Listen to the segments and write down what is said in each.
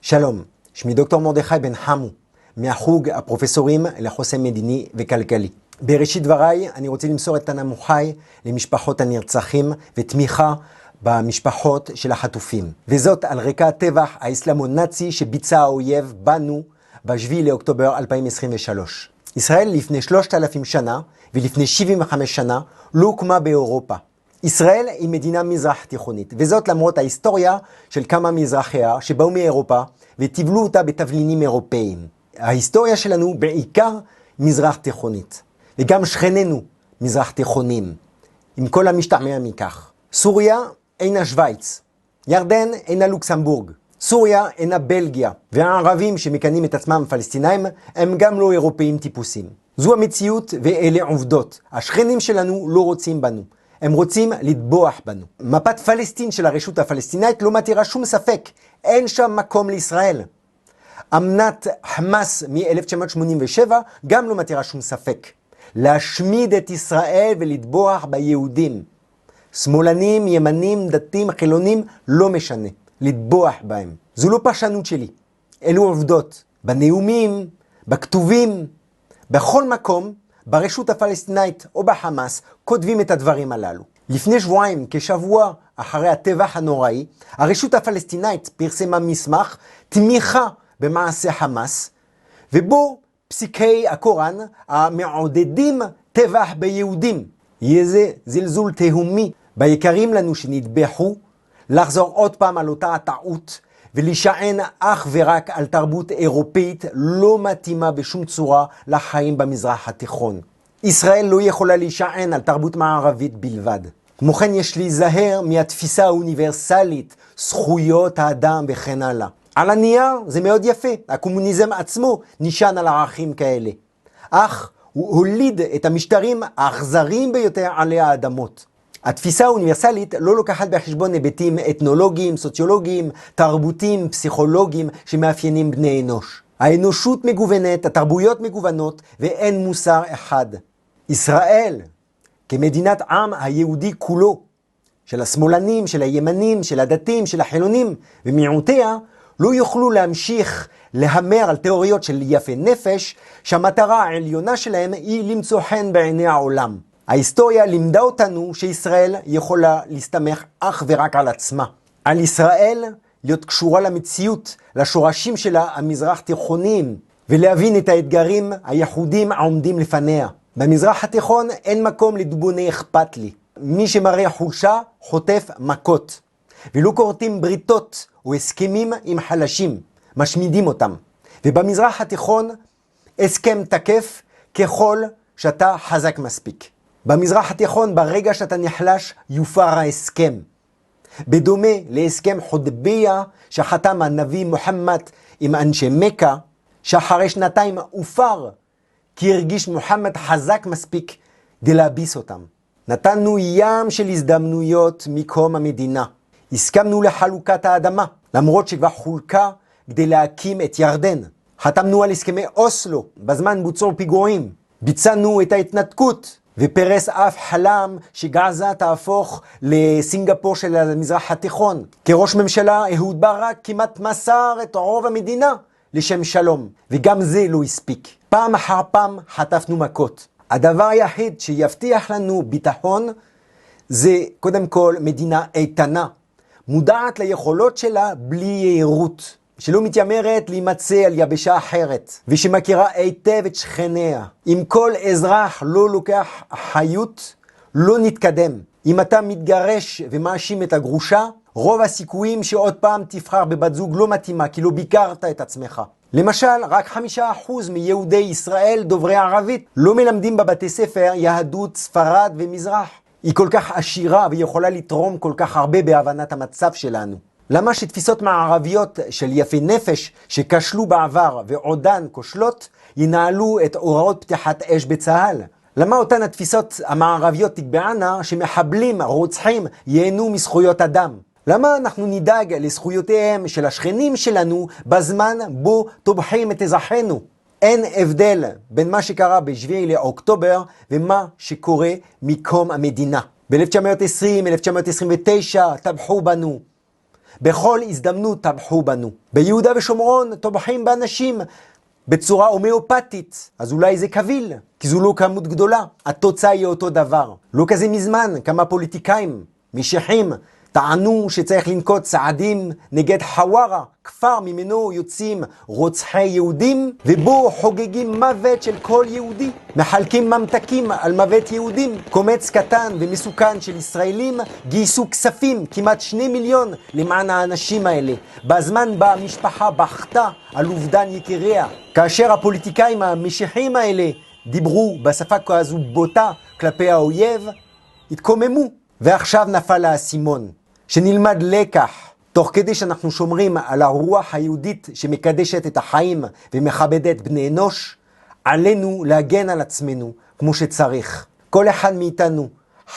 שלום, שמי דוקטור מרדכי בן חמו, מהחוג הפרופסורים לחוסן מדיני וכלכלי. בראשית דבריי אני רוצה למסור את תנחומיי למשפחות הנרצחים ותמיכה במשפחות של החטופים. וזאת על רקע הטבח האסלאמו-נאצי שביצע האויב בנו ב-7 לאוקטובר 2023. ישראל לפני 3,000 שנה ולפני 75 שנה לא הוקמה באירופה. ישראל היא מדינה מזרח תיכונית, וזאת למרות ההיסטוריה של כמה מאזרחיה שבאו מאירופה וטיבלו אותה בתבלינים אירופאיים. ההיסטוריה שלנו בעיקר מזרח תיכונית, וגם שכנינו מזרח תיכונים, עם כל המשתמע מכך. סוריה אינה שוויץ, ירדן אינה לוקסמבורג, סוריה אינה בלגיה, והערבים שמכנים את עצמם פלסטינאים הם גם לא אירופאים טיפוסים. זו המציאות ואלה עובדות. השכנים שלנו לא רוצים בנו. הם רוצים לטבוח בנו. מפת פלסטין של הרשות הפלסטינאית לא מתירה שום ספק. אין שם מקום לישראל. אמנת חמאס מ-1987 גם לא מתירה שום ספק. להשמיד את ישראל ולטבוח ביהודים. שמאלנים, ימנים, דתיים, חילונים, לא משנה. לטבוח בהם. זו לא פרשנות שלי. אלו עובדות. בנאומים, בכתובים, בכל מקום, ברשות הפלסטינאית או בחמאס, כותבים את הדברים הללו. לפני שבועיים, כשבוע אחרי הטבח הנוראי, הרשות הפלסטינאית פרסמה מסמך תמיכה במעשה חמאס, ובו פסיקי הקוראן המעודדים טבח ביהודים. יהיה זה זלזול תהומי ביקרים לנו שנטבחו, לחזור עוד פעם על אותה הטעות, ולהישען אך ורק על תרבות אירופאית לא מתאימה בשום צורה לחיים במזרח התיכון. ישראל לא יכולה להישען על תרבות מערבית בלבד. כמו כן יש להיזהר מהתפיסה האוניברסלית, זכויות האדם וכן הלאה. על הנייר זה מאוד יפה, הקומוניזם עצמו נשען על ערכים כאלה. אך הוא הוליד את המשטרים האכזריים ביותר עלי האדמות. התפיסה האוניברסלית לא לוקחת בחשבון היבטים אתנולוגיים, סוציולוגיים, תרבותיים, פסיכולוגיים שמאפיינים בני אנוש. האנושות מגוונת, התרבויות מגוונות ואין מוסר אחד. ישראל, כמדינת עם היהודי כולו, של השמאלנים, של הימנים, של הדתיים, של החילונים ומיעוטיה, לא יוכלו להמשיך להמר על תיאוריות של יפי נפש, שהמטרה העליונה שלהם היא למצוא חן בעיני העולם. ההיסטוריה לימדה אותנו שישראל יכולה להסתמך אך ורק על עצמה. על ישראל להיות קשורה למציאות, לשורשים שלה המזרח תיכוניים, ולהבין את האתגרים הייחודיים העומדים לפניה. במזרח התיכון אין מקום לדובוני אכפת לי. מי שמראה חולשה חוטף מכות. ולא כורתים בריתות או הסכמים עם חלשים, משמידים אותם. ובמזרח התיכון הסכם תקף ככל שאתה חזק מספיק. במזרח התיכון ברגע שאתה נחלש יופר ההסכם. בדומה להסכם חודביה שחתם הנביא מוחמד עם אנשי מקה, שאחרי שנתיים הופר כי הרגיש מוחמד חזק מספיק כדי להביס אותם. נתנו ים של הזדמנויות מקום המדינה. הסכמנו לחלוקת האדמה, למרות שכבר חולקה כדי להקים את ירדן. חתמנו על הסכמי אוסלו, בזמן בוצעו פיגועים. ביצענו את ההתנתקות. ופרס אף חלם שגעזה תהפוך לסינגפור של המזרח התיכון. כראש ממשלה אהוד ברק כמעט מסר את רוב המדינה לשם שלום, וגם זה לא הספיק. פעם אחר פעם חטפנו מכות. הדבר היחיד שיבטיח לנו ביטחון זה קודם כל מדינה איתנה, מודעת ליכולות שלה בלי יהירות, שלא מתיימרת להימצא על יבשה אחרת, ושמכירה היטב את שכניה. אם כל אזרח לא לוקח אחריות, לא נתקדם. אם אתה מתגרש ומאשים את הגרושה, רוב הסיכויים שעוד פעם תבחר בבת זוג לא מתאימה, כי לא ביקרת את עצמך. למשל, רק 5% מיהודי ישראל דוברי ערבית לא מלמדים בבתי ספר יהדות ספרד ומזרח. היא כל כך עשירה ויכולה לתרום כל כך הרבה בהבנת המצב שלנו. למה שתפיסות מערביות של יפי נפש שכשלו בעבר ועודן כושלות ינהלו את הוראות פתיחת אש בצה"ל? למה אותן התפיסות המערביות תקבענה שמחבלים, רוצחים, ייהנו מזכויות אדם? למה אנחנו נדאג לזכויותיהם של השכנים שלנו בזמן בו טובחים את אזרחינו? אין הבדל בין מה שקרה ב-7 לאוקטובר ומה שקורה מקום המדינה. ב-1920, 1929 טבחו בנו. בכל הזדמנות טבחו בנו. ביהודה ושומרון טובחים באנשים בצורה הומאופתית, אז אולי זה קביל, כי זו לא כמות גדולה. התוצאה היא אותו דבר. לא כזה מזמן, כמה פוליטיקאים, משיחים, טענו שצריך לנקוט צעדים נגד חווארה, כפר ממנו יוצאים רוצחי יהודים, ובו חוגגים מוות של כל יהודי. מחלקים ממתקים על מוות יהודים. קומץ קטן ומסוכן של ישראלים גייסו כספים, כמעט 2 מיליון, למען האנשים האלה. בזמן בה המשפחה בכתה על אובדן יקיריה. כאשר הפוליטיקאים המשיחיים האלה דיברו בשפה כזו בוטה כלפי האויב, התקוממו. ועכשיו נפל האסימון. שנלמד לקח, תוך כדי שאנחנו שומרים על הרוח היהודית שמקדשת את החיים ומכבדת בני אנוש, עלינו להגן על עצמנו כמו שצריך. כל אחד מאיתנו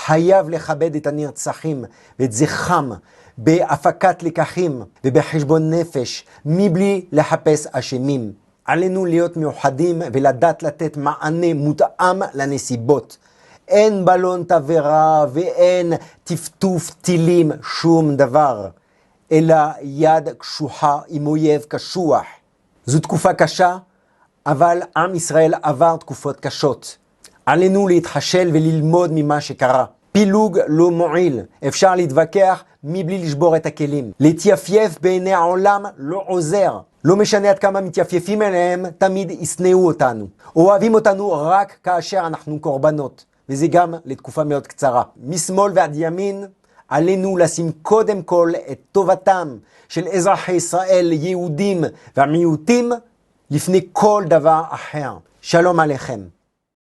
חייב לכבד את הנרצחים ואת זכרם בהפקת לקחים ובחשבון נפש, מבלי לחפש אשמים. עלינו להיות מאוחדים ולדעת לתת מענה מותאם לנסיבות. אין בלון תבערה ואין טפטוף טילים, שום דבר, אלא יד קשוחה עם אויב קשוח. זו תקופה קשה, אבל עם ישראל עבר תקופות קשות. עלינו להתחשל וללמוד ממה שקרה. פילוג לא מועיל, אפשר להתווכח מבלי לשבור את הכלים. להתייפייף בעיני העולם לא עוזר. לא משנה עד כמה מתייפייפים אליהם, תמיד ישנאו אותנו. אוהבים אותנו רק כאשר אנחנו קורבנות. וזה גם לתקופה מאוד קצרה. משמאל ועד ימין, עלינו לשים קודם כל את טובתם של אזרחי ישראל, יהודים והמיעוטים, לפני כל דבר אחר. שלום עליכם.